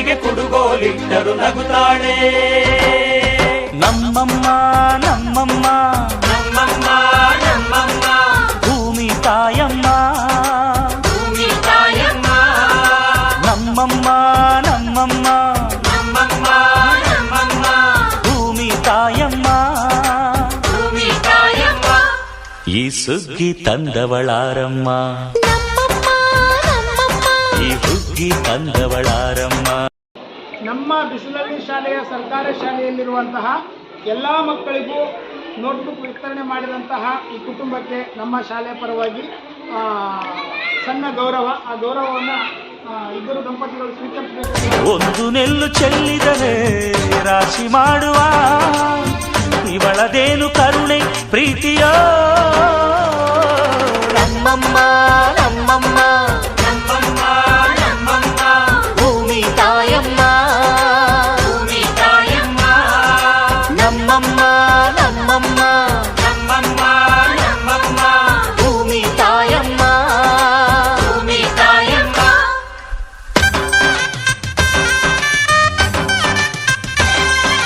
ಕಣ್ಣಿಗೆ ಕುಡುಗೋಲಿಟ್ಟರು ನಗುತ್ತಾಳೆ. ನಮ್ಮಮ್ಮ ನಮ್ಮಮ್ಮ ನಮ್ಮಮ್ಮ ನಮ್ಮಮ್ಮ ಭೂಮಿ ತಾಯಮ್ಮ, ಭೂಮಿ ತಾಯಮ್ಮ. ನಮ್ಮಮ್ಮ ನಮ್ಮಮ್ಮ ನಮ್ಮಮ್ಮ ನಮ್ಮಮ್ಮ ಭೂಮಿ ತಾಯಮ್ಮ. ಭೂಮಿ ತಾಯಮ್ಮ. ಈ ಸುಗ್ಗಿ ತಂದವಳಾರಮ್ಮ, ಈ ಹುಗ್ಗಿ ತಂದವಳಾರಮ್ಮ. ನಮ್ಮ ಬಿಸಿಲಳ್ಳಿ ಶಾಲೆಯ ಸರ್ಕಾರಿ ಶಾಲೆಯಲ್ಲಿರುವಂತಹ ಎಲ್ಲ ಮಕ್ಕಳಿಗೂ ನೋಟ್ಬುಕ್ ವಿತರಣೆ ಮಾಡಿದಂತಹ ಈ ಕುಟುಂಬಕ್ಕೆ ನಮ್ಮ ಶಾಲೆಯ ಪರವಾಗಿ ಸಣ್ಣ ಗೌರವ. ಆ ಗೌರವವನ್ನು ಇಬ್ಬರು ದಂಪತಿಗಳು ಸ್ವೀಕರಿಸಬೇಕು. ಒಂದು ನೆಲ್ಲು ಚೆಲ್ಲಿದರೆ ರಾಶಿ ಮಾಡುವ ಇವಳದೇನು ಕರುಣೆ ಪ್ರೀತಿಯೋ. ನಮ್ಮಮ್ಮ ನಮ್ಮಮ್ಮ